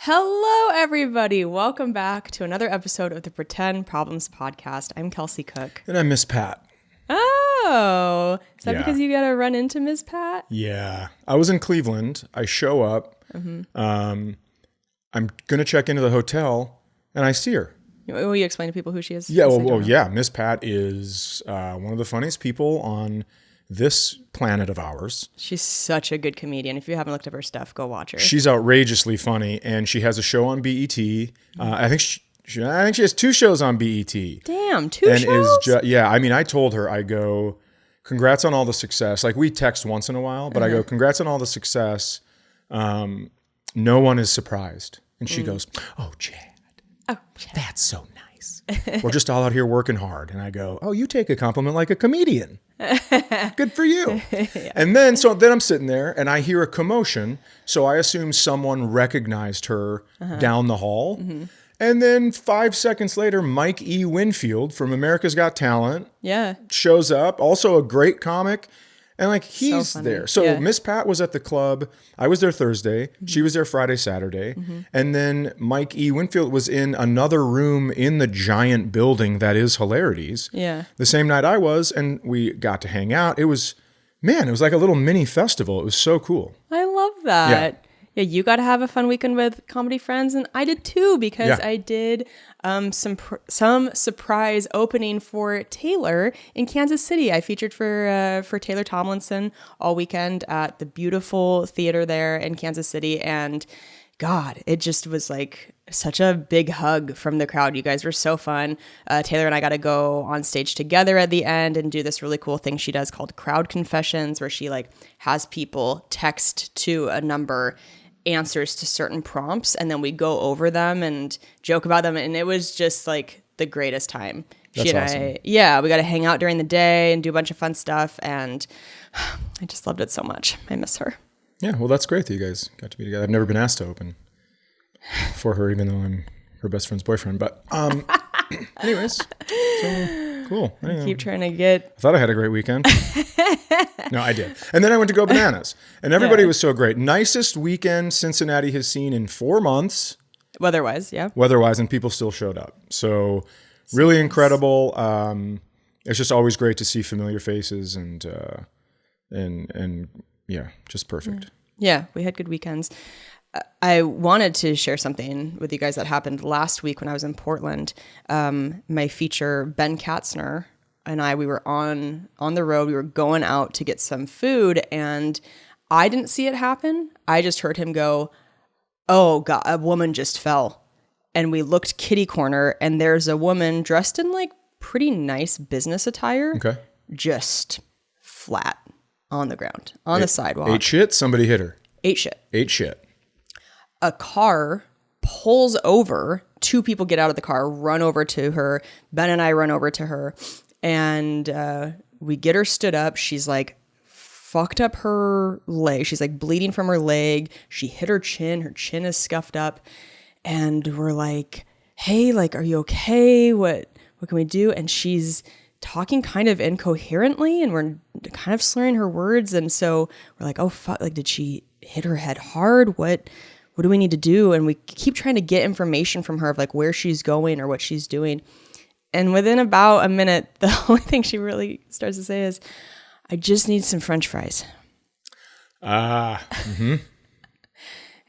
Hello, everybody. Welcome back to another episode of the Pretend Problems Podcast. I'm Kelsey Cook. And I miss Pat. Oh, is that Yeah. because you got to run into Ms. Pat? Yeah. I was in Cleveland. I show up. I'm going to check into the hotel, and I see her. Will you explain to people who she is? Yeah, Because they don't know. yeah. Miss Pat is one of the funniest people on this planet of ours. She's such a good comedian. If you haven't looked up her stuff, go watch her. She's outrageously funny, and she has a show on BET. I think she has two shows on BET. Damn, two shows? I told her, I go, congrats on all the success. Like, we text once in a while, but I go, congrats on all the success. No one is surprised. And she goes, oh, Chad, that's so nice. We're just all out here working hard. And I go, oh, you take a compliment like a comedian. Good for you. Yeah. And then I'm sitting there and I hear a commotion. So I assume someone recognized her down the hall. Mm-hmm. And then 5 seconds later, Mike E. Winfield from America's Got Talent shows up. Also a great comic. And like, he's so there. So Miss Pat was at the club. I was there Thursday. Mm-hmm. She was there Friday, Saturday. Mm-hmm. And then Mike E. Winfield was in another room in the giant building that is Hilarities. Yeah. The same night I was, and we got to hang out. It was like a little mini festival. It was so cool. I love that. Yeah, you got to have a fun weekend with comedy friends, and I did too, because I did some surprise opening for Taylor in Kansas City. I featured for Taylor Tomlinson all weekend at the beautiful theater there in Kansas City, and God, it just was like such a big hug from the crowd. You guys were so fun. Taylor and I got to go on stage together at the end and do this really cool thing she does called Crowd Confessions, where she like has people text to a number answers to certain prompts, and then we go over them and joke about them, and it was just like the greatest time. That's awesome. We got to hang out during the day and do a bunch of fun stuff, and I just loved it so much. I miss her. Yeah, well, that's great that you guys got to be together. I've never been asked to open for her, even though I'm her best friend's boyfriend. But anyways, so cool. I keep trying to get... I thought I had a great weekend. No, I did. And then I went to Go Bananas. And everybody was so great. Nicest weekend Cincinnati has seen in 4 months. Weather-wise, yeah. Weather-wise, and people still showed up. So really incredible. It's just always great to see familiar faces and yeah, just perfect. Yeah, we had good weekends. I wanted to share something with you guys that happened last week when I was in Portland. My feature, Ben Katzner, and we were on the road. We were going out to get some food, and I didn't see it happen. I just heard him go, oh God, a woman just fell. And we looked kitty corner, and there's a woman dressed in like pretty nice business attire. Okay. Just flat on the ground, on the sidewalk. Ate shit? Somebody hit her. Ate shit. A car pulls over. 2 people get out of the car, run over to her. Ben and I run over to her, and we get her stood up. She's like fucked up her leg. She's like bleeding from her leg. She hit her chin. Her chin is scuffed up. And we're like, hey, like, are you okay? What can we do? And she's talking kind of incoherently, and we're kind of slurring her words. And so we're like, oh, fuck, like, did she hit her head hard? What do we need to do? And we keep trying to get information from her of like where she's going or what she's doing. And within about a minute, the only thing she really starts to say is, I just need some French fries. It's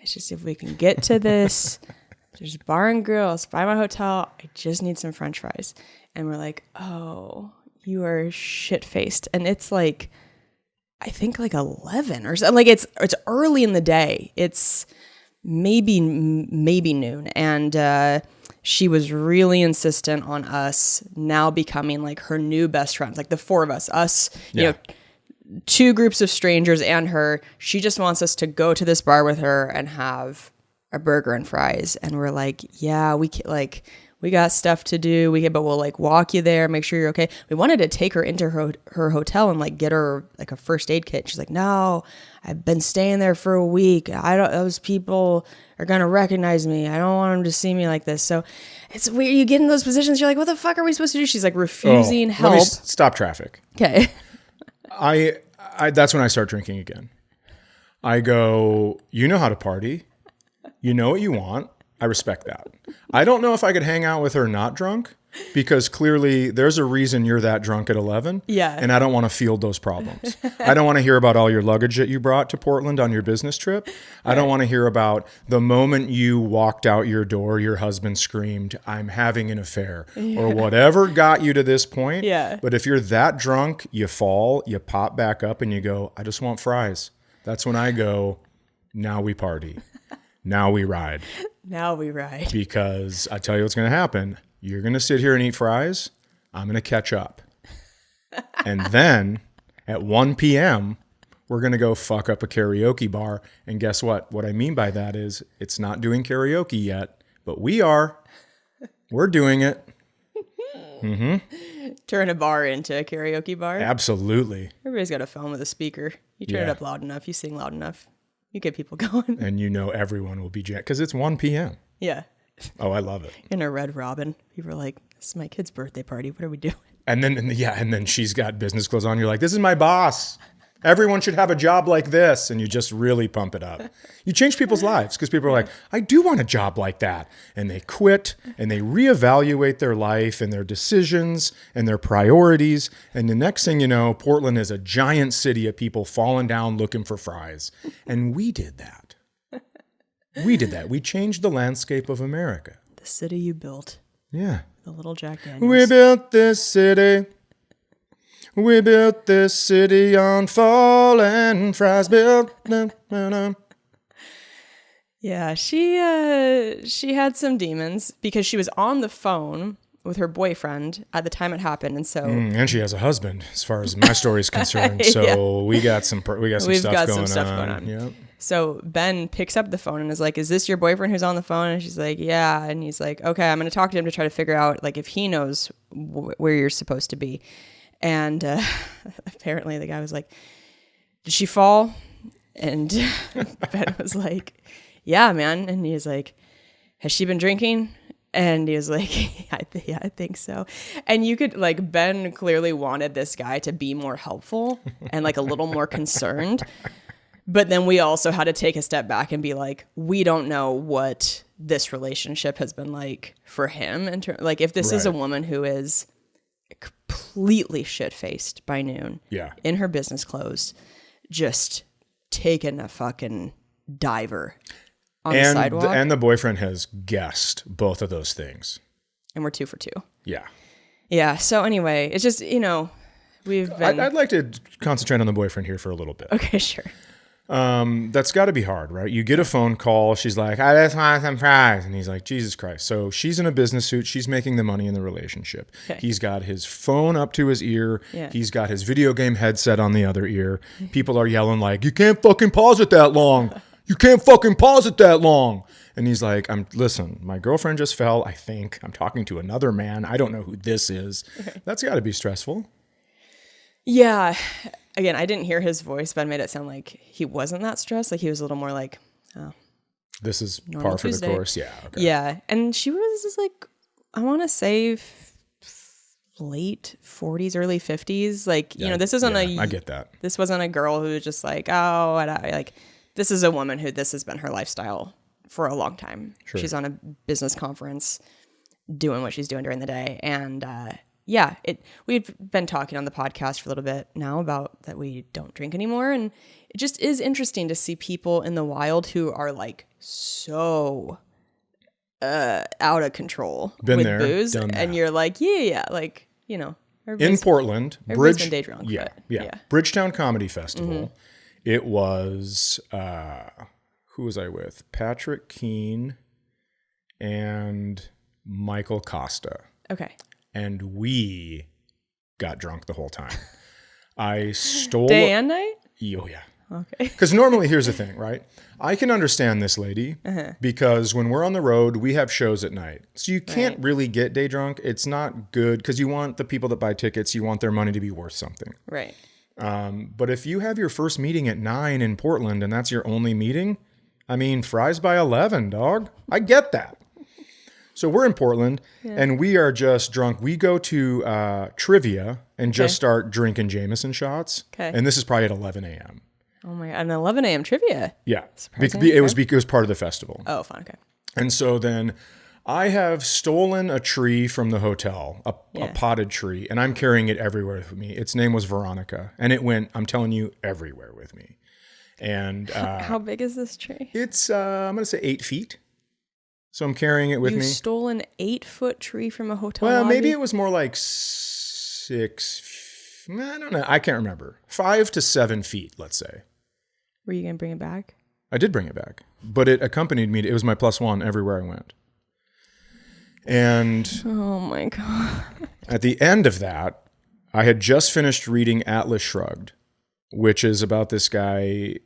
just, if we can get to this, there's a bar and grill, it's by my hotel. I just need some French fries. And we're like, oh, you are shit-faced. And it's like, I think like 11 or something. Like it's early in the day. It's maybe noon. And she was really insistent on us now becoming like her new best friends, like the 4 of us, you know, 2 groups of strangers and her. She just wants us to go to this bar with her and have a burger and fries. And we're like, yeah, we got stuff to do. But we'll like walk you there, make sure you're okay. We wanted to take her into her hotel and like get her like a first aid kit. She's like, no, I've been staying there for a week. Those people are going to recognize me. I don't want them to see me like this. So it's weird. You get in those positions. You're like, what the fuck are we supposed to do? She's like refusing help. Let me stop traffic. Okay. I that's when I start drinking again. I go, you know how to party. You know what you want. I respect that. I don't know if I could hang out with her not drunk, because clearly there's a reason you're that drunk at 11. Yeah. And I don't want to field those problems. I don't want to hear about all your luggage that you brought to Portland on your business trip. I don't want to hear about the moment you walked out your door, your husband screamed, "I'm having an affair," or whatever got you to this point. Yeah. But if you're that drunk, you fall, you pop back up and you go, "I just want fries." That's when I go, "Now we party. Now we ride." Now we ride. Because I tell you what's going to happen. You're going to sit here and eat fries. I'm going to catch up. And then at 1 p.m., we're going to go fuck up a karaoke bar. And guess what? What I mean by that is it's not doing karaoke yet, but we are. We're doing it. Turn a bar into a karaoke bar. Absolutely. Everybody's got a phone with a speaker. You turn it Yeah. up loud enough. You sing loud enough. You get people going. And you know everyone will be jacked because it's 1 p.m. Yeah. Oh, I love it. In a Red Robin. People are like, "This is my kid's birthday party. What are we doing?" And then she's got business clothes on. You're like, "This is my boss. Everyone should have a job like this." And you just really pump it up. You change people's lives because people are like, "I do want a job like that." And they quit and they reevaluate their life and their decisions and their priorities. And the next thing you know, Portland is a giant city of people falling down looking for fries. And we did that. We did that. We changed the landscape of America. The city you built. Yeah. The little Jack Daniels. We built this city. We built this city on fallen fries. Yeah, she had some demons because she was on the phone with her boyfriend at the time it happened, and so And she has a husband, as far as my story is concerned. So Yeah. we got some stuff going on. Yep. So Ben picks up the phone and is like, "Is this your boyfriend who's on the phone?" And she's like, "Yeah." And he's like, "Okay, I'm going to talk to him to try to figure out like if he knows where you're supposed to be." And apparently the guy was like, "Did she fall?" And Ben was like, "Yeah, man." And he was like, "Has she been drinking?" And he was like, yeah, I think so. And you could like, Ben clearly wanted this guy to be more helpful and like a little more concerned. But then we also had to take a step back and be like, we don't know what this relationship has been like for him. Like if this is a Right. woman who is completely shit-faced by noon, Yeah. in her business clothes, just taking a fucking diver on the sidewalk. And the boyfriend has guessed both of those things. And we're 2 for 2. Yeah. Yeah. So anyway, it's just, we've been. I'd like to concentrate on the boyfriend here for a little bit. Okay, sure. That's got to be hard, right? You get a phone call. She's like, "I just want some fries." And he's like, "Jesus Christ." So she's in a business suit. She's making the money in the relationship. Okay. He's got his phone up to his ear. Yeah. He's got his video game headset on the other ear. People are yelling like, "You can't fucking pause it that long. You can't fucking pause it that long." And he's like, listen, my girlfriend just fell. I think I'm talking to another man. I don't know who this is. Okay. That's got to be stressful. Yeah. Again, I didn't hear his voice, but it made it sound like he wasn't that stressed. Like he was a little more like, "Oh, This is Normal par for Tuesday." the course. Yeah. Okay. Yeah. And she was just like, I want to say late 40s, early 50s. Like, this isn't I get that. This wasn't a girl who was just like, oh, like this is a woman who this has been her lifestyle for a long time. Sure. She's on a business conference doing what she's doing during the day. And we've been talking on the podcast for a little bit now about that we don't drink anymore. And it just is interesting to see people in the wild who are like so out of control Been with there, booze. done that. And you're like, yeah, like, In everybody's- Portland, everybody's been day drunk, yeah, but, yeah, yeah. Bridgetown Comedy Festival. It was who was I with? Patrick Keane and Michael Costa, Okay. and we got drunk the whole time. I stole Day and night? Oh yeah. Okay. Because normally, here's the thing, right? I can understand this lady because when we're on the road, we have shows at night. So you can't really get day drunk. It's not good because you want the people that buy tickets, you want their money to be worth something. Right. But if you have your first meeting at 9 in Portland and that's your only meeting, I mean, fries by 11, dog. I get that. So we're in Portland and we are just drunk. We go to trivia and just start drinking Jameson shots. Okay. And this is probably at 11 a.m. Oh my God. An 11 a.m. trivia. Yeah. Surprising. It was part of the festival. Oh, fun. Okay. And so then I have stolen a tree from the hotel, a potted tree, and I'm carrying it everywhere with me. Its name was Veronica, and it went, I'm telling you, everywhere with me. And how big is this tree? it's, I'm going to say 8 feet. So I'm carrying it with me. You stole an 8-foot tree from a hotel Well, lobby? maybe it was more like 6, I don't know. I can't remember. 5 to 7 feet, let's say. Were you going to bring it back? I did bring it back, but it accompanied me. It was my +1 everywhere I went. And Oh my God. at the end of that, I had just finished reading Atlas Shrugged, which is about this guy,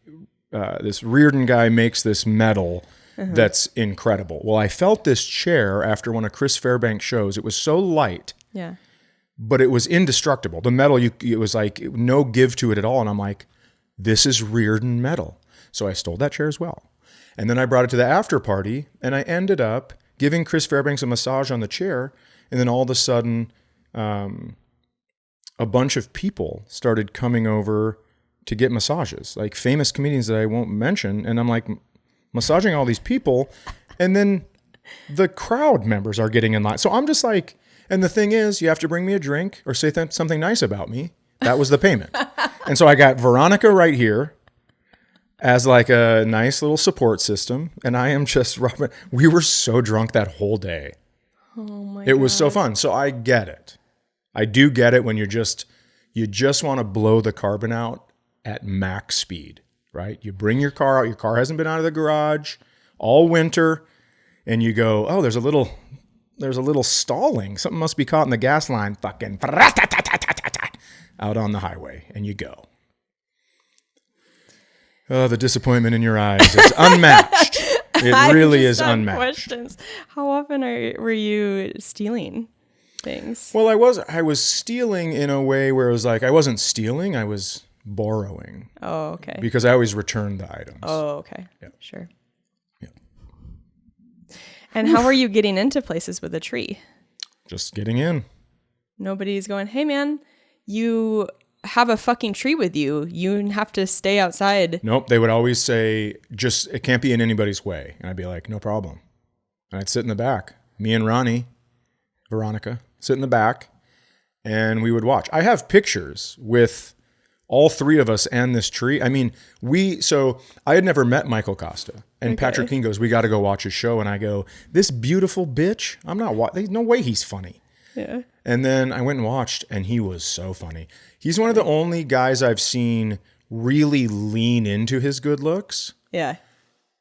this Reardon guy makes this metal that's incredible. Well, I felt this chair after one of Chris Fairbanks' shows. It was so light, Yeah. but it was indestructible. The metal, it was like no give to it at all. And I'm like, this is Reardon metal. So I stole that chair as well. And then I brought it to the after party, and I ended up giving Chris Fairbanks a massage on the chair. And then all of a sudden, a bunch of people started coming over to get massages, like famous comedians that I won't mention. And I'm like massaging all these people. And then the crowd members are getting in line. So I'm just like, and the thing is, you have to bring me a drink or say something nice about me. That was the payment. And so I got Veronica right here as like a nice little support system. And I am just, we were so drunk that whole day. Oh my God. It was so fun. So I get it. I do get it when you just want to blow the carbon out at max speed, right? You bring your car out. Your car hasn't been out of the garage all winter. And you go, oh, there's a little stalling. Something must be caught in the gas line. Fucking out on the highway. And you go. Oh, the disappointment in your eyes is unmatched. It really is unmatched. Questions. How often were you stealing things? Well, I was stealing in a way where it was like I wasn't stealing, I was borrowing. Oh, okay. Because I always returned the items. Oh, okay. Yeah. Sure. Yeah. And how are you getting into places with a tree? Just getting in. Nobody's going, hey man, you have a fucking tree with you. You have to stay outside. Nope. They would always say, it can't be in anybody's way. And I'd be like, no problem. And I'd sit in the back. Me and Veronica, sit in the back, and we would watch. I have pictures with all 3 of us and this tree. I mean, so I had never met Michael Costa. And Patrick King goes, we got to go watch his show. And I go, this beautiful bitch, there's no way he's funny. Yeah. And then I went and watched, and he was so funny. He's one of the only guys I've seen really lean into his good looks. Yeah.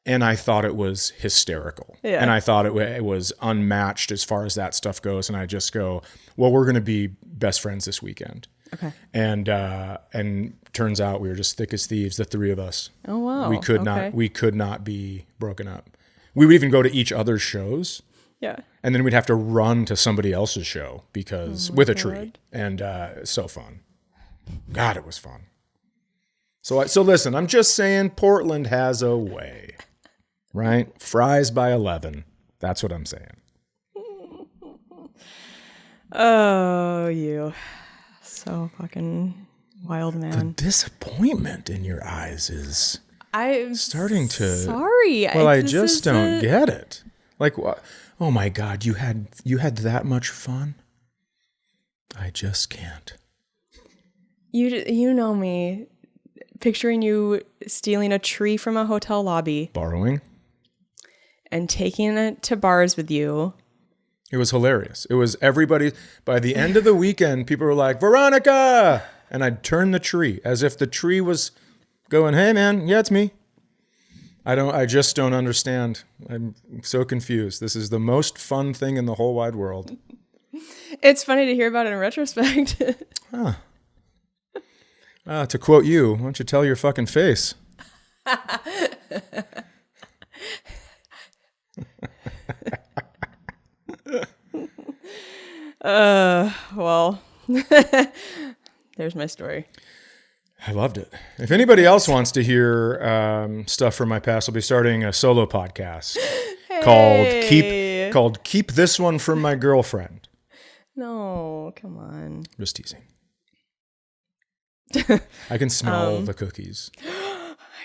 And I thought it was hysterical. Yeah. And I thought it was unmatched as far as that stuff goes. And I just go, well, we're going to be best friends this weekend. Okay. And turns out we were just thick as thieves, the 3 of us. Oh, wow. We could not be broken up. We would even go to each other's shows. Yeah. And then we'd have to run to somebody else's show because with a tree. And so fun. God, it was fun. So listen, I'm just saying Portland has a way, right? Fries by 11. That's what I'm saying. Oh, you. So fucking wild, man. The disappointment in your eyes is I'm starting to. Sorry. Well, I just don't get it. Like, what? Oh my God, you had that much fun? I just can't. You know me. Picturing you stealing a tree from a hotel lobby. Borrowing. And taking it to bars with you. It was hilarious. It was everybody. By the end of the weekend, people were like, Veronica! And I'd turn the tree as if the tree was going, hey man, yeah, it's me. I just don't understand. I'm so confused. This is the most fun thing in the whole wide world. It's funny to hear about it in retrospect. Huh. To quote you, why don't you tell your fucking face? Well, there's my story. I loved it. If anybody else wants to hear stuff from my past, I'll be starting a solo podcast called Keep This One From My Girlfriend. No, come on. Just teasing. I can smell the cookies.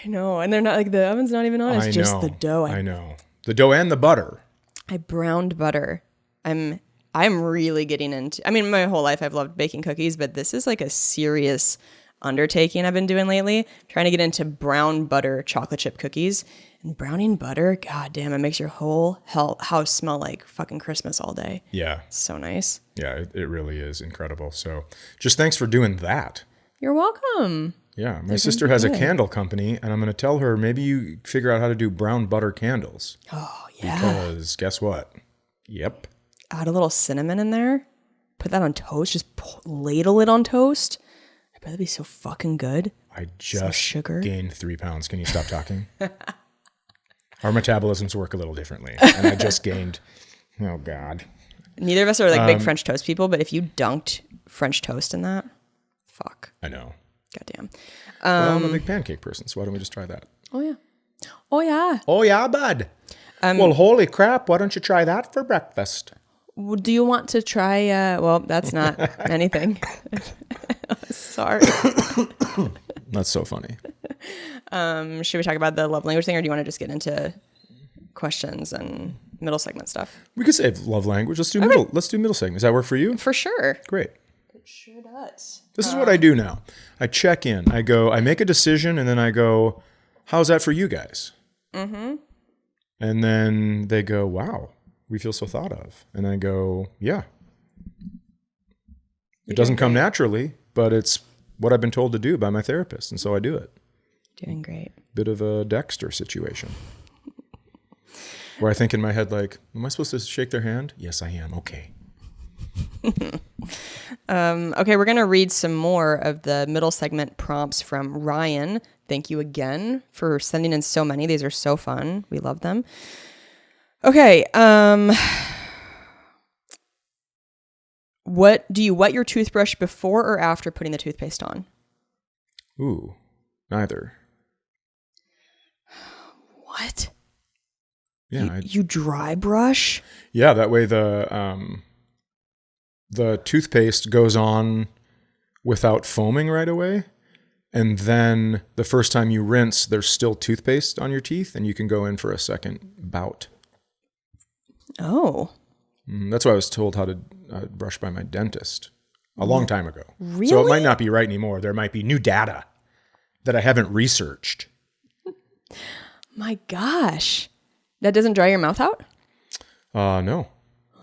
I know. And they're not like, the oven's not even on. It's just the dough. I know. The dough and the butter. I browned butter. I'm really getting into, I mean, my whole life I've loved baking cookies, but this is like a serious undertaking I've been doing lately. Trying to get into brown butter chocolate chip cookies. And browning butter, god damn, it makes your whole house smell like fucking Christmas all day. Yeah. It's so nice. Yeah, it really is incredible. So just thanks for doing that. You're welcome. Yeah, my sister has a candle company, and I'm going to tell her, maybe you figure out how to do brown butter candles. Oh, yeah. Because guess what? Yep. Add a little cinnamon in there. Put that on toast. Just ladle it on toast. I bet it'd be so fucking good. I just gained 3 pounds. Can you stop talking? Our metabolisms work a little differently. And I just gained, oh God. Neither of us are like big French toast people, but if you dunked French toast in that, fuck. I know. Goddamn. Well, I'm a big pancake person, so why don't we just try that? Oh, yeah. Oh, yeah. Oh, yeah, bud. Well, holy crap. Why don't you try that for breakfast? Do you want to try, well, that's not anything. Sorry. That's so funny. Should we talk about the love language thing, or do you want to just get into questions and middle segment stuff? We could save love language. Let's do middle. Let's do middle segment. Does that work for you? For sure. Great. It sure does. This is what I do now. I check in. I make a decision, and then I go, how's that for you guys? Mm-hmm. And then they go, wow, we feel so thought of. And I go, yeah. It doesn't come naturally, but it's what I've been told to do by my therapist, and so I do it. Doing great. Bit of a Dexter situation. Where I think in my head, like, am I supposed to shake their hand? Yes, I am. Okay. Okay, we're going to read some more of the middle segment prompts from Ryan. Thank you again for sending in so many. These are so fun. We love them. Okay. What do you wet your toothbrush before or after putting the toothpaste on? Ooh, neither. What? Yeah, you dry brush? Yeah, that way the toothpaste goes on without foaming right away, and then the first time you rinse, there's still toothpaste on your teeth, and you can go in for a second bout. Oh. That's why I was told how to brush by my dentist a long time ago. Really? So it might not be right anymore. There might be new data that I haven't researched. My gosh. That doesn't dry your mouth out? No.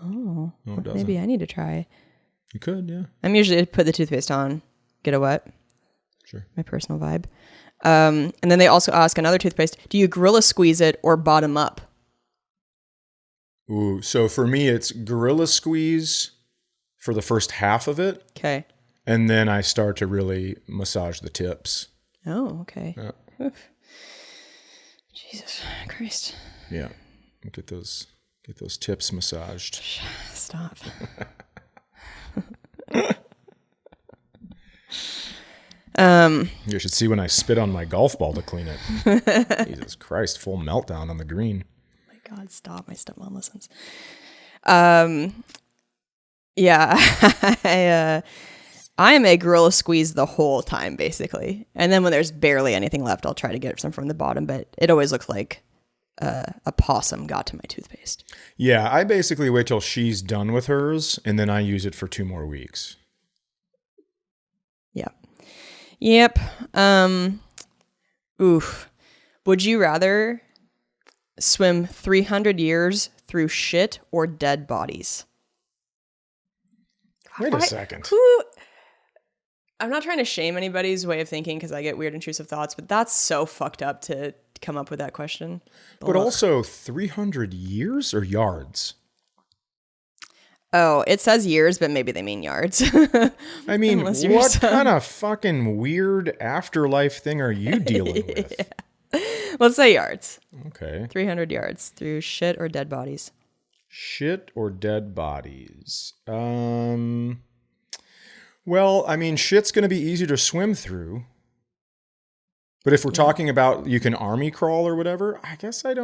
Oh. No, it doesn't. Maybe I need to try. You could, yeah. I'm usually put the toothpaste on, get it wet. Sure. My personal vibe. And then they also ask another toothpaste, do you gorilla squeeze it or bottom up? Ooh, so for me, it's gorilla squeeze for the first half of it. Okay. And then I start to really massage the tips. Oh, okay. Yeah. Oof. Jesus Christ. Yeah. Get those tips massaged. Stop. You should see when I spit on my golf ball to clean it. Jesus Christ, full meltdown on the green. God, stop. My stepmom listens. Yeah. I am a gorilla squeeze the whole time, basically. And then when there's barely anything left, I'll try to get some from the bottom, but it always looks like a possum got to my toothpaste. Yeah, I basically wait till she's done with hers, and then I use it for 2 more weeks. Yep. Oof. Would you rather swim 300 years through shit or dead bodies? Wait a second. I'm not trying to shame anybody's way of thinking because I get weird intrusive thoughts, but that's so fucked up to come up with that question. But also 300 years or yards? Oh, it says years, but maybe they mean yards. I mean, what kind of fucking weird afterlife thing are you dealing with? Yeah. Let's say yards. Okay. 300 yards through shit or dead bodies. Shit or dead bodies? Well, I mean, shit's going to be easier to swim through. But if we're talking about you can army crawl or whatever, I guess I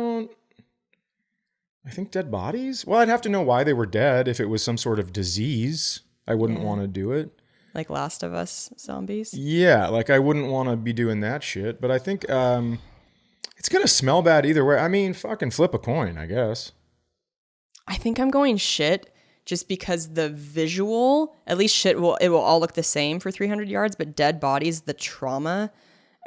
think dead bodies? Well, I'd have to know why they were dead. If it was some sort of disease, I wouldn't want to do it. Like Last of Us zombies? Yeah, like I wouldn't want to be doing that shit. But I think it's going to smell bad either way. I mean, fucking flip a coin, I guess. I think I'm going shit just because the visual, at least it will all look the same for 300 yards, but dead bodies, the trauma,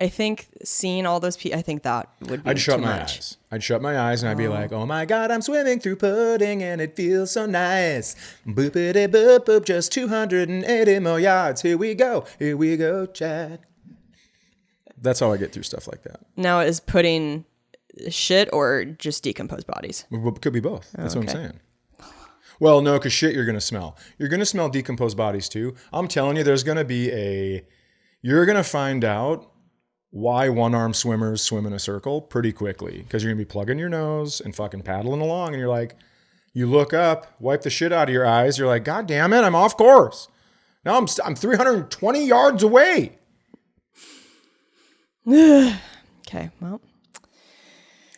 I think seeing all those people, I think that would be I'd shut too my much. eyes. I'd shut my eyes and I'd be like, oh my God, I'm swimming through pudding and it feels so nice. Boopity boop boop, just 280 more yards. Here we go, Chad. That's how I get through stuff like that. Now, is pudding shit or just decomposed bodies? It could be both. That's what I'm saying. Well, no, because shit you're going to smell. You're going to smell decomposed bodies too. I'm telling you, there's going to be you're going to find out why one-armed swimmers swim in a circle pretty quickly, because you're going to be plugging your nose and fucking paddling along, and you're like, you look up, wipe the shit out of your eyes, you're like, God damn it, I'm off course. Now I'm 320 yards away. Okay, well.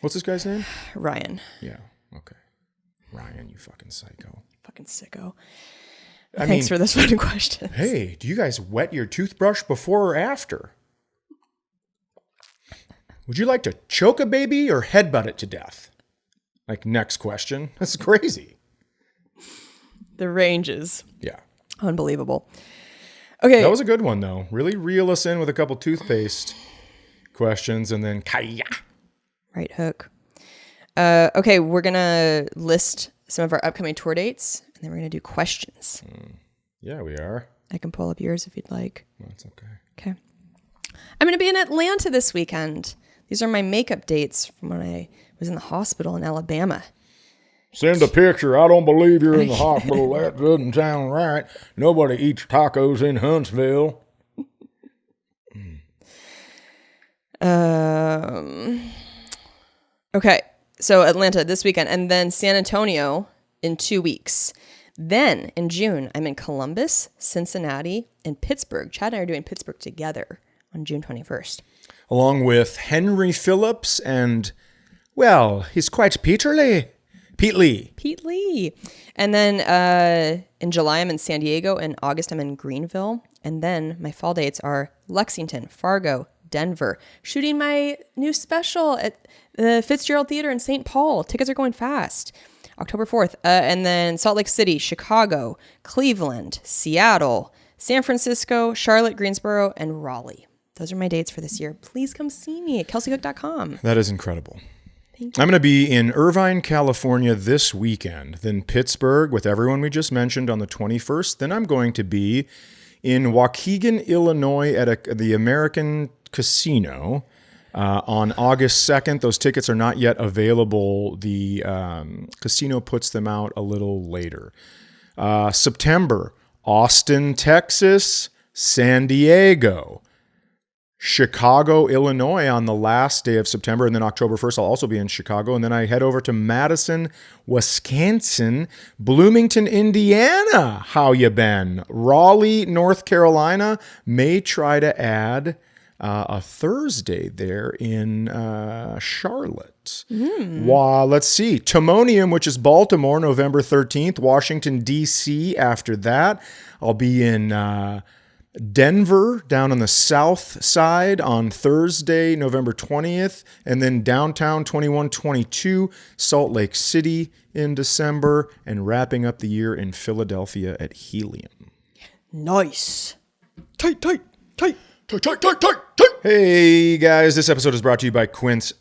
What's this guy's name? Ryan. Yeah, okay. Ryan, you fucking psycho. Fucking sicko. I Thanks mean, for this fun question. Hey, do you guys wet your toothbrush before or after? Would you like to choke a baby or headbutt it to death? Like, next question. That's crazy. The range is unbelievable. Okay. That was a good one, though. Really reel us in with a couple toothpaste questions and then kaya. Right hook. Okay, we're going to list some of our upcoming tour dates, and then we're going to do questions. Yeah, we are. I can pull up yours if you'd like. That's okay. Okay. I'm going to be in Atlanta this weekend. These are my makeup dates from when I was in the hospital in Alabama. Send a picture. I don't believe you're in the hospital. That doesn't sound right. Nobody eats tacos in Huntsville. Okay, so Atlanta this weekend, and then San Antonio in 2 weeks. Then in June, I'm in Columbus, Cincinnati, and Pittsburgh. Chad and I are doing Pittsburgh together on June 21st. Along with Henry Phillips and, well, he's quite Peterly. Pete Lee. And then in July, I'm in San Diego. In August, I'm in Greenville. And then my fall dates are Lexington, Fargo, Denver. Shooting my new special at the Fitzgerald Theater in St. Paul. Tickets are going fast. October 4th. And then Salt Lake City, Chicago, Cleveland, Seattle, San Francisco, Charlotte, Greensboro, and Raleigh. Those are my dates for this year. Please come see me at kelseycook.com. That is incredible. Thank you. I'm going to be in Irvine, California this weekend, then Pittsburgh with everyone we just mentioned on the 21st. Then I'm going to be in Waukegan, Illinois at the American Casino on August 2nd. Those tickets are not yet available. The casino puts them out a little later. September, Austin, Texas, San Diego, Chicago, Illinois on the last day of September, and then October 1st, I'll also be in Chicago. And then I head over to Madison, Wisconsin, Bloomington, Indiana. How you been? Raleigh, North Carolina. May try to add a Thursday there in Charlotte. Let's see. Timonium, which is Baltimore, November 13th. Washington, D.C. after that. I'll be in Denver, down on the south side on Thursday, November 20th, and then downtown 21-22, Salt Lake City in December, and wrapping up the year in Philadelphia at Helium. Nice. Tight. Hey guys, this episode is brought to you by Quince.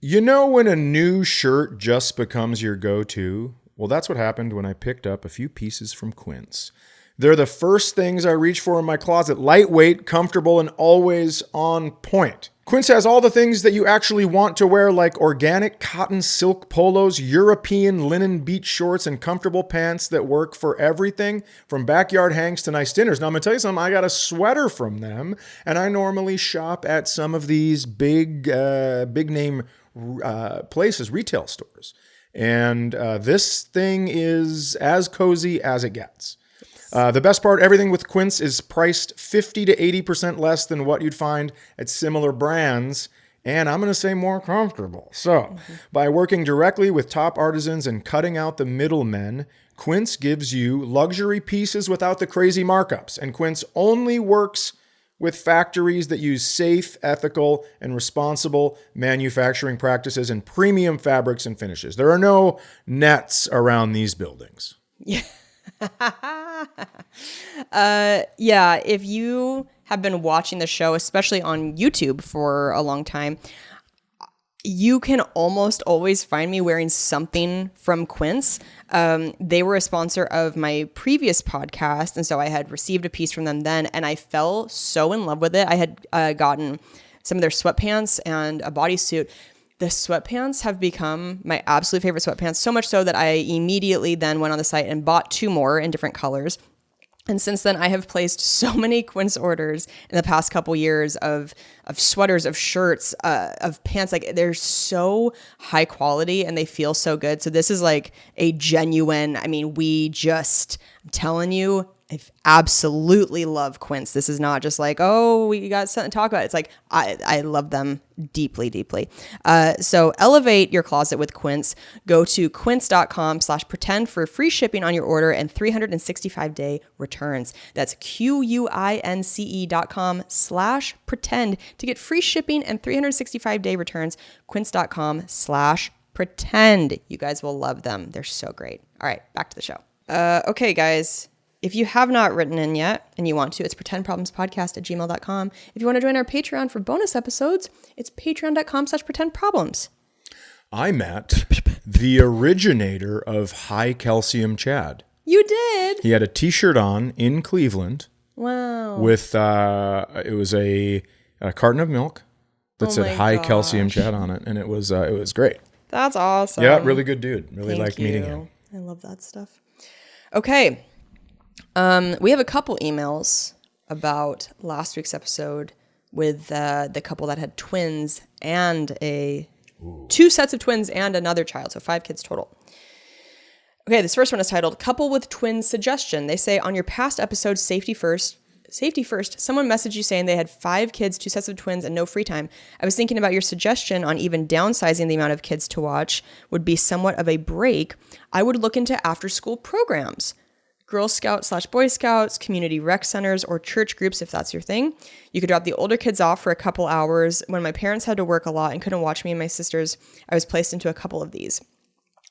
You know when a new shirt just becomes your go-to? Well, that's what happened when I picked up a few pieces from Quince. They're the first things I reach for in my closet. Lightweight, comfortable, and always on point. Quince has all the things that you actually want to wear, like organic cotton silk polos, European linen beach shorts, and comfortable pants that work for everything from backyard hangs to nice dinners. Now, I'm going to tell you something. I got a sweater from them, and I normally shop at some of these big name places, retail stores. And this thing is as cozy as it gets. The best part, everything with Quince is priced 50 to 80% less than what you'd find at similar brands. And I'm going to say more comfortable. So, by working directly with top artisans and cutting out the middlemen, Quince gives you luxury pieces without the crazy markups. And Quince only works with factories that use safe, ethical, and responsible manufacturing practices and premium fabrics and finishes. There are no nets around these buildings. Yeah. If you have been watching the show, especially on YouTube for a long time, you can almost always find me wearing something from Quince. They were a sponsor of my previous podcast, and so I had received a piece from them then, and I fell so in love with it. I had gotten some of their sweatpants and a bodysuit. The sweatpants have become my absolute favorite sweatpants, so much so that I immediately then went on the site and bought 2 more in different colors. And since then, I have placed so many Quince orders in the past couple years of sweaters, of shirts, of pants. Like, they're so high quality and they feel so good. So this is like a genuine, I'm telling you, I absolutely love Quince. This is not just like, oh, we got something to talk about. It's like, I love them deeply, deeply. So elevate your closet with Quince. Go to quince.com/pretend for free shipping on your order and 365-day returns. That's QUINCE.com/pretend to get free shipping and 365-day returns. Quince.com/pretend. You guys will love them. They're so great. All right, back to the show. Okay, guys. If you have not written in yet and you want to, it's pretendproblemspodcast@gmail.com. If you want to join our Patreon for bonus episodes, it's patreon.com/pretendproblems. I met the originator of High Calcium Chad. You did? He had a t-shirt on in Cleveland. Wow. With, it was a carton of milk that said High Calcium Chad on it. And it was great. That's awesome. Yeah, really good dude. Really Thank liked you. meeting him. I love that stuff. Okay. We have a couple emails about last week's episode with the couple that had twins and 2 sets of twins and another child. So 5 kids total. Okay, this first one is titled Couple with Twins Suggestion. They say, on your past episode, Safety First, someone messaged you saying they had 5 kids, 2 sets of twins, and no free time. I was thinking about your suggestion on even downsizing the amount of kids to watch would be somewhat of a break. I would look into after-school programs. Girl Scouts/Boy Scouts, community rec centers, or church groups if that's your thing. You could drop the older kids off for a couple hours. When my parents had to work a lot and couldn't watch me and my sisters, I was placed into a couple of these.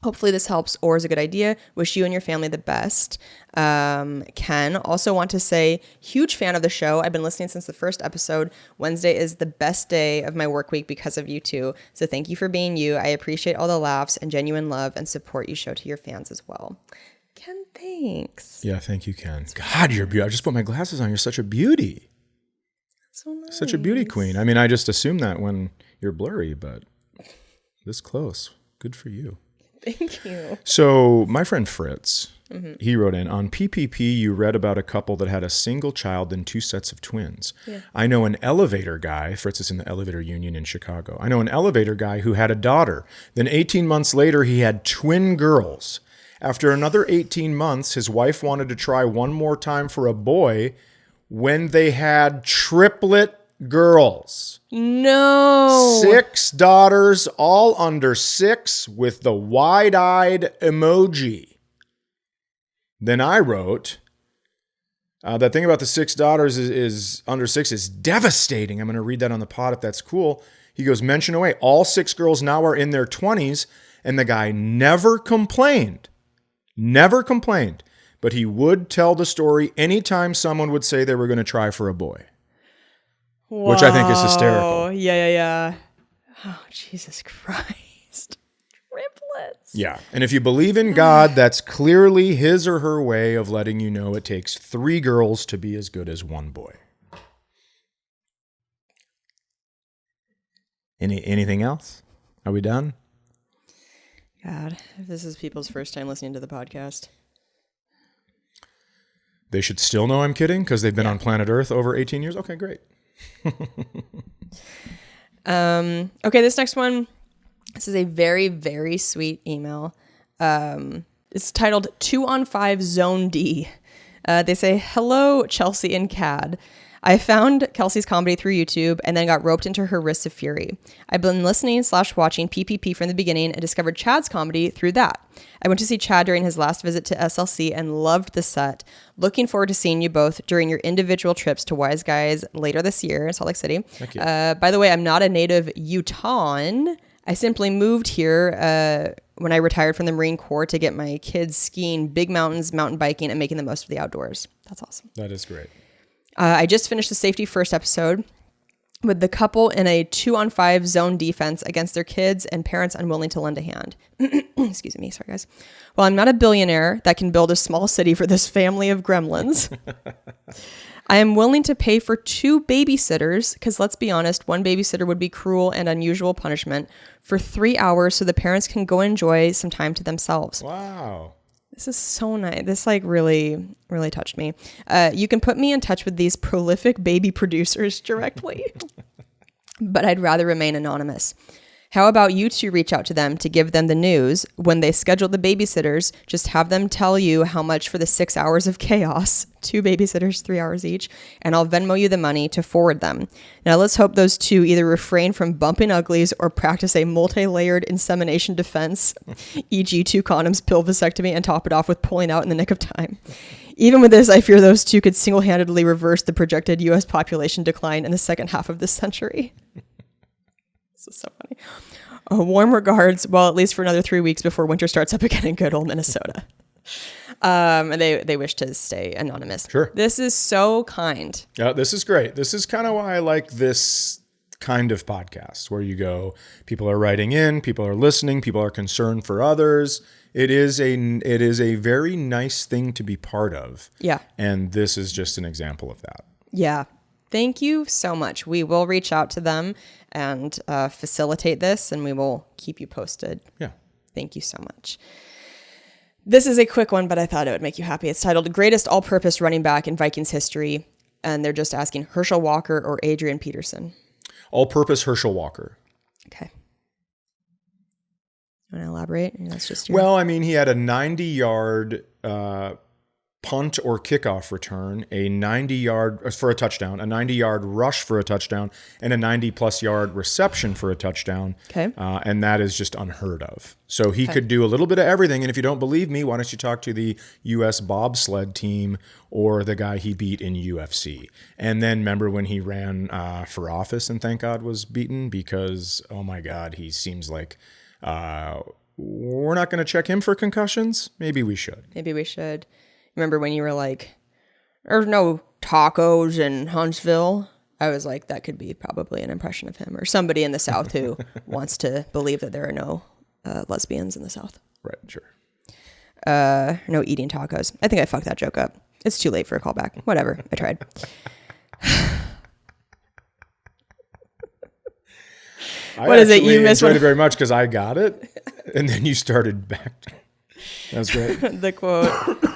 Hopefully this helps or is a good idea. Wish you and your family the best. Ken, also want to say, huge fan of the show. I've been listening since the first episode. Wednesday is the best day of my work week because of you two. So thank you for being you. I appreciate all the laughs and genuine love and support you show to your fans as well. Ken, thanks. Yeah, thank you, Ken. God, you're beautiful. I just put my glasses on. You're such a beauty. That's so nice. Such a beauty queen. I mean, I just assume that when you're blurry, but this close. Good for you. Thank you. So my friend Fritz, he wrote in, on PPP, you read about a couple that had a single child and 2 sets of twins. Yeah. I know an elevator guy, Fritz is in the elevator union in Chicago. I know an elevator guy who had a daughter. Then 18 months later, he had twin girls. After another 18 months, his wife wanted to try one more time for a boy when they had triplet girls. No. 6 daughters, all under 6, with the wide-eyed emoji. Then I wrote, that thing about the 6 daughters is under 6 is devastating. I'm going to read that on the pod if that's cool. He goes, mention away. All 6 girls now are in their 20s, and the guy never complained. Never complained, but he would tell the story anytime someone would say they were going to try for a boy. Wow. Which I think is hysterical. Yeah. Oh, Jesus Christ. Triplets. Yeah. And if you believe in God, that's clearly his or her way of letting you know it takes 3 girls to be as good as 1 boy. Anything else? Are we done? God, if this is people's first time listening to the podcast. They should still know I'm kidding because they've been on planet Earth over 18 years. Okay, great. Okay, this next one. This is a very, very sweet email. It's titled 2 on 5 Zone D. They say, hello, Chelsea and Cad. I found Kelsey's comedy through YouTube and then got roped into her Wrists of Fury. I've been listening/watching PPP from the beginning and discovered Chad's comedy through that. I went to see Chad during his last visit to SLC and loved the set. Looking forward to seeing you both during your individual trips to Wise Guys later this year in Salt Lake City. Thank you. By the way, I'm not a native Utahn. I simply moved here when I retired from the Marine Corps to get my kids skiing big mountains, mountain biking, and making the most of the outdoors. That's awesome. That is great. I just finished the Safety First episode with the couple in a 2-on-5 zone defense against their kids and parents unwilling to lend a hand. Excuse me. Sorry, guys. Well, I'm not a billionaire that can build a small city for this family of gremlins. I am willing to pay for 2 babysitters, because let's be honest, one babysitter would be cruel and unusual punishment, for 3 hours so the parents can go enjoy some time to themselves. Wow. This is so nice. This like really, really touched me. You can put me in touch with these prolific baby producers directly, but I'd rather remain anonymous. How about you two reach out to them to give them the news? When they schedule the babysitters, just have them tell you how much for the 6 hours of chaos, 2 babysitters, 3 hours each, and I'll Venmo you the money to forward them. Now let's hope those 2 either refrain from bumping uglies or practice a multi-layered insemination defense, e.g. 2 condoms, pill vasectomy, and top it off with pulling out in the nick of time. Even with this, I fear those 2 could single-handedly reverse the projected U.S. population decline in the second half of this century. This is so funny. Warm regards, well, at least for another 3 weeks before winter starts up again in good old Minnesota. And they wish to stay anonymous. Sure. This is so kind. Yeah, this is great. This is kind of why I like this kind of podcast, where you go, people are writing in, people are listening, people are concerned for others. It is a very nice thing to be part of. Yeah. And this is just an example of that. Yeah. Thank you so much. We will reach out to them and facilitate this, and we will keep you posted. Yeah. Thank you so much. This is a quick one, but I thought it would make you happy. It's titled Greatest All-Purpose Running Back in Vikings History, and they're just asking Herschel Walker or Adrian Peterson. All-purpose Herschel Walker. Okay. You want to elaborate? That's just Well, I mean, he had a 90-yard punt or kickoff return, a 90-yard for a touchdown, a 90-yard rush for a touchdown, and a 90-plus yard reception for a touchdown. Okay. And that is just unheard of. So he could do a little bit of everything. And if you don't believe me, why don't you talk to the U.S. bobsled team or the guy he beat in UFC? And then remember when he ran for office and thank God was beaten, because, oh my God, he seems like we're not going to check him for concussions. Maybe we should. Maybe we should. Remember when you were like, there's no tacos in Huntsville? I was like, that could be probably an impression of him or somebody in the South who wants to believe that there are no lesbians in the South. Right, sure. No eating tacos. I think I fucked that joke up. It's too late for a callback. Whatever. I tried. What is it? You missed enjoyed it very much because I got it, and then you started back. That was great. The quote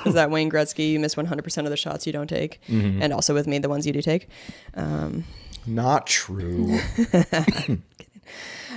is that Wayne Gretzky, you miss 100% of the shots you don't take. Mm-hmm. And also with me, the ones you do take. Not true.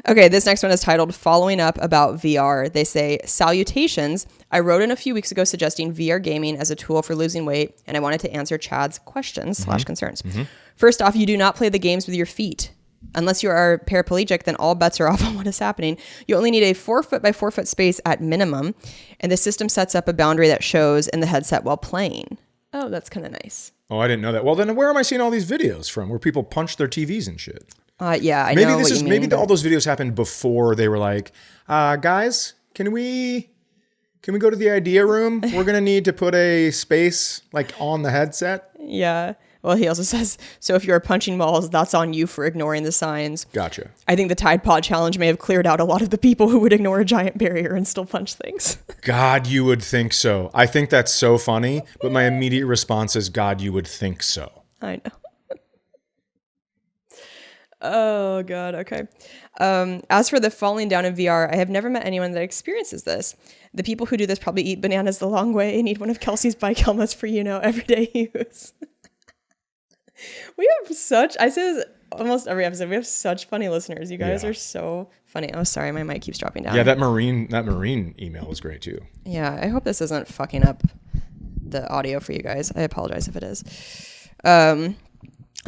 Okay, this next one is titled Following Up About VR. They say, salutations. I wrote in a few weeks ago suggesting VR gaming as a tool for losing weight, and I wanted to answer Chad's questions / concerns. Mm-hmm. First off, you do not play the games with your feet. Unless you are paraplegic, then all bets are off on what is happening. You only need a 4-foot by 4-foot space at minimum, and the system sets up a boundary that shows in the headset while playing. Oh, that's kind of nice. Oh, I didn't know that. Well, then where am I seeing all these videos from where people punch their TVs and shit? Yeah, I maybe know this what is you mean, maybe but all those videos happened before they were like, guys, can we go to the idea room? We're gonna need to put a space like on the headset. Yeah. Well, he also says, so if you're punching balls, that's on you for ignoring the signs. Gotcha. I think the Tide Pod Challenge may have cleared out a lot of the people who would ignore a giant barrier and still punch things. God, you would think so. I think that's so funny, but my immediate response is, God, you would think so. I know. Oh, God. Okay. As for the falling down in VR, I have never met anyone that experiences this. The people who do this probably eat bananas the long way and need one of Kelsey's bike helmets for, everyday use. We have I say this almost every episode. We have such funny listeners. You guys are so funny. Oh, sorry. My mic keeps dropping down. Yeah, that Marine email was great too. Yeah. I hope this isn't fucking up the audio for you guys. I apologize if it is.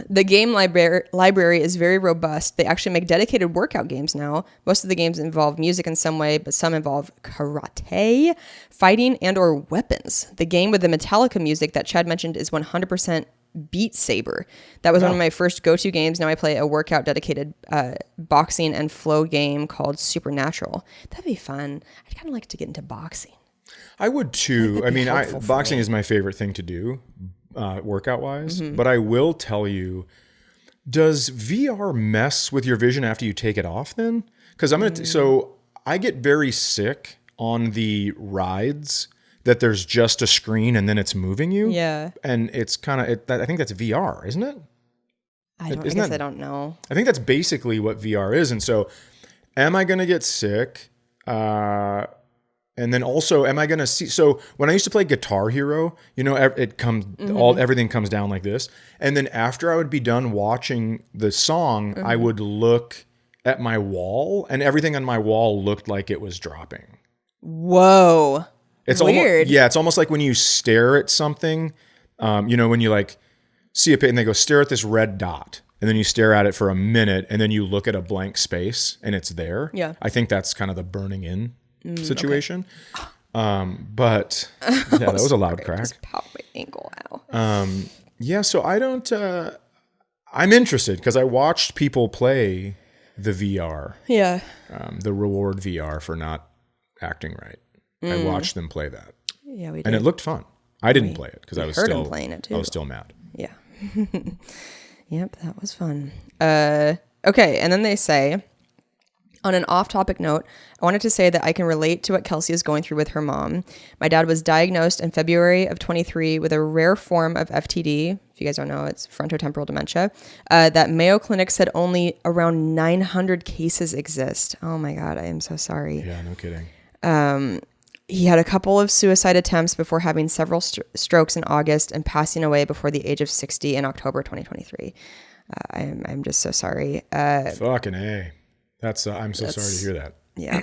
The game library is very robust. They actually make dedicated workout games now. Most of the games involve music in some way, but some involve karate, fighting, and or weapons. The game with the Metallica music that Chad mentioned is 100% Beat Saber. That was one of my first go-to games. Now I play a workout dedicated boxing and flow game called Supernatural. That'd be fun. I'd kind of like to get into boxing. I would too. I mean, boxing is my favorite thing to do, workout wise. But I will tell you, does VR mess with your vision after you take it off then? Because so I get very sick on the rides that there's just a screen and then it's moving you. Yeah. And it's kind of, I think that's VR, isn't it? I don't know. I think that's basically what VR is. And so am I going to get sick? And then also, am I going to see? So when I used to play Guitar Hero, you know, everything comes down like this. And then after I would be done watching the song, I would look at my wall and everything on my wall looked like it was dropping. Whoa. It's weird. It's almost like when you stare at something, you know, when you like see a pit and they go stare at this red dot and then you stare at it for a minute and then you look at a blank space and it's there. Yeah. I think that's kind of the burning in situation. Okay. But yeah, that was a loud crack. Just popped my ankle out. Yeah. So I don't, I'm interested because I watched people play the VR. Yeah. The reward VR for not acting right. I watched them play that. Yeah, we did. And it looked fun. I didn't play it because I was still playing it too. I was still mad. Yeah. Yep, that was fun. Okay, and then they say, on an off-topic note, I wanted to say that I can relate to what Kelsey is going through with her mom. My dad was diagnosed in February of 23 with a rare form of FTD. If you guys don't know, it's frontotemporal dementia. That Mayo Clinic said only around 900 cases exist. Oh my God, I am so sorry. Yeah, no kidding. He had a couple of suicide attempts before having several strokes in August and passing away before the age of 60 in October 2023. I'm just so sorry. Fucking A. I'm so sorry to hear that. Yeah.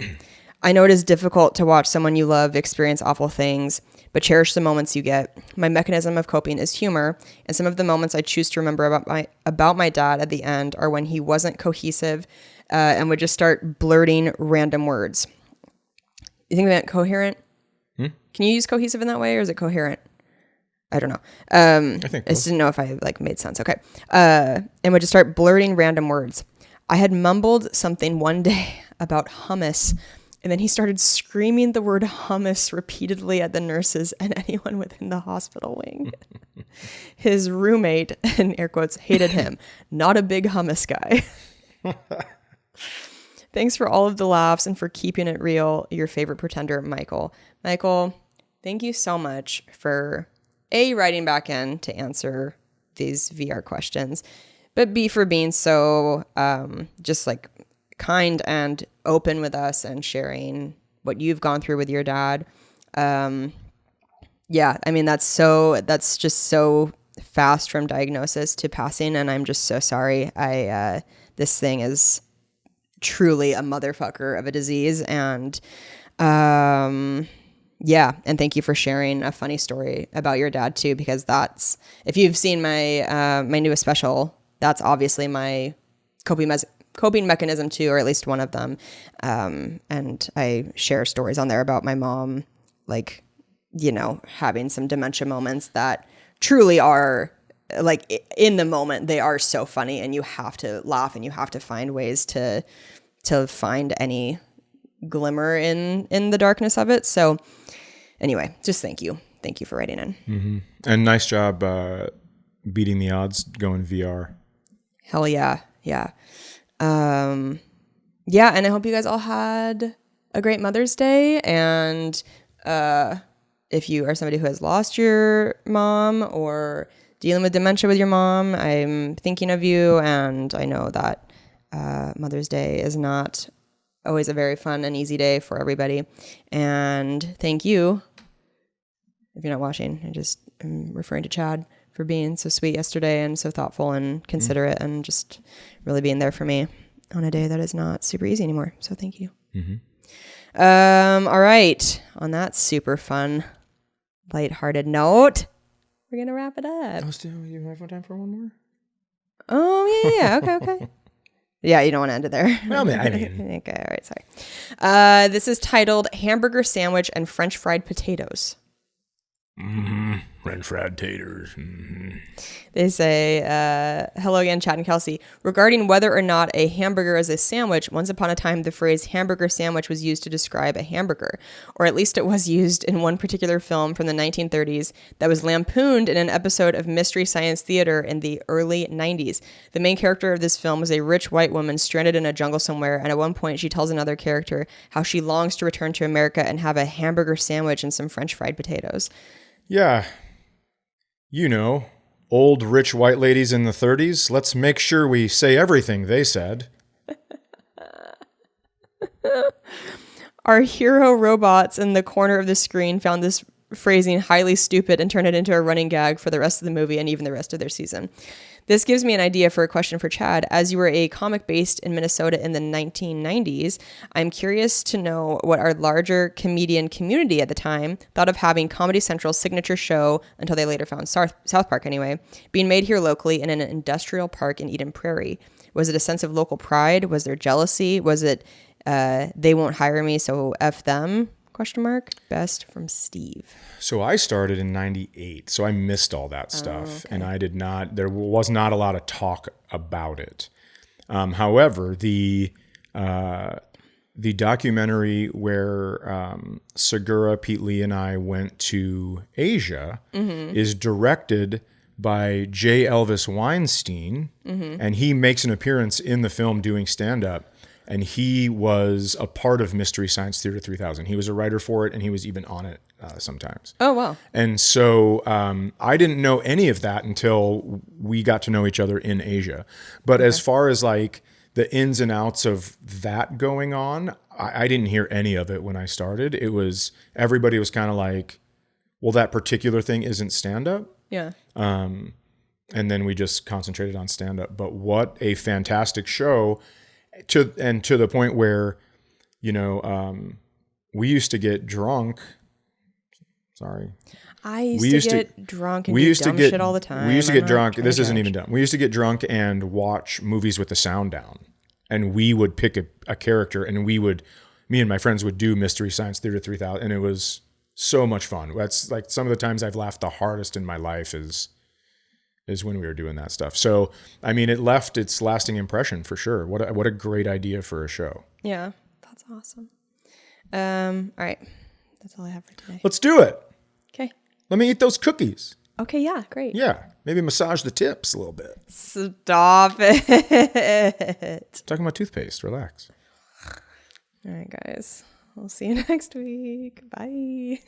I know it is difficult to watch someone you love experience awful things, but cherish the moments you get. My mechanism of coping is humor, and some of the moments I choose to remember about my dad at the end are when he wasn't cohesive and would just start blurting random words. You think they meant coherent? Can you use cohesive in that way, or is it coherent? I don't know. I think I just didn't know if I made sense. Okay. And would just start blurting random words. I had mumbled something one day about hummus, and then he started screaming the word hummus repeatedly at the nurses and anyone within the hospital wing. His roommate, in air quotes, hated him. Not a big hummus guy. Thanks for all of the laughs and for keeping it real. Your favorite pretender, Michael. Michael, thank you so much for A, writing back in to answer these VR questions, but B, for being so just kind and open with us and sharing what you've gone through with your dad. Yeah, I mean, that's just so fast from diagnosis to passing, and I'm just so sorry. This thing is truly a motherfucker of a disease, and yeah, and thank you for sharing a funny story about your dad too, because that's, if you've seen my my newest special, that's obviously my coping mechanism too, or at least one of them. And I share stories on there about my mom, having some dementia moments that truly are in the moment, they are so funny, and you have to laugh and you have to find ways to find any glimmer in the darkness of it. So anyway, just thank you for writing in. Mm-hmm. And nice job beating the odds going VR. Hell yeah. Yeah. Yeah. And I hope you guys all had a great Mother's Day. And if you are somebody who has lost your mom or dealing with dementia with your mom, I'm thinking of you. And I know that Mother's Day is not always a very fun and easy day for everybody. And thank you. If you're not watching, I'm referring to Chad for being so sweet yesterday and so thoughtful and considerate and just really being there for me on a day that is not super easy anymore. So thank you. Mm-hmm. All right. On that super fun, lighthearted note, we're going to wrap it up. You have time for one more? Oh, yeah. Okay. Yeah, you don't want to end it there. Well, I mean. Okay, all right, sorry. This is titled Hamburger Sandwich and French Fried Potatoes. French fried taters. Mm-hmm. They say, hello again, Chad and Kelsey. Regarding whether or not a hamburger is a sandwich, once upon a time, the phrase hamburger sandwich was used to describe a hamburger, or at least it was used in one particular film from the 1930s that was lampooned in an episode of Mystery Science Theater in the early 90s. The main character of this film was a rich white woman stranded in a jungle somewhere, and at one point she tells another character how she longs to return to America and have a hamburger sandwich and some French fried potatoes. Yeah. You know, old rich white ladies in the 30s. Let's make sure we say everything they said. Our hero robots in the corner of the screen found this phrasing highly stupid and turned it into a running gag for the rest of the movie and even the rest of their season. This gives me an idea for a question for Chad. As you were a comic based in Minnesota in the 1990s, I'm curious to know what our larger comedian community at the time thought of having Comedy Central's signature show, until they later found South Park anyway, being made here locally in an industrial park in Eden Prairie. Was it a sense of local pride? Was there jealousy? Was it they won't hire me, so F them? Question mark. Best from Steve. So I started in 98, so I missed all that stuff. Okay. And I did not, there was not a lot of talk about it. However, the documentary where Segura, Pete Lee, and I went to Asia is directed by J. Elvis Weinstein, and he makes an appearance in the film doing stand-up. And he was a part of Mystery Science Theater 3000. He was a writer for it, and he was even on it sometimes. Oh, wow. And so I didn't know any of that until we got to know each other in Asia. But as far as like the ins and outs of that going on, I didn't hear any of it when I started. It was, everybody was kind of like, well, that particular thing isn't stand-up. Yeah. And then we just concentrated on stand-up. But what a fantastic show. To the point where, you know, we used to get drunk. Sorry. I used to get drunk and do dumb shit all the time. We used to get drunk. This isn't even dumb. We used to get drunk and watch movies with the sound down. And we would pick a character, and me and my friends would do Mystery Science Theater 3000. And it was so much fun. That's like some of the times I've laughed the hardest in my life is when we were doing that stuff. So, I mean, it left its lasting impression for sure. What a great idea for a show. Yeah, that's awesome. All right. That's all I have for today. Let's do it. Okay. Let me eat those cookies. Okay, yeah, great. Yeah, maybe massage the tips a little bit. Stop it. Talking about toothpaste. Relax. All right, guys. We'll see you next week. Bye.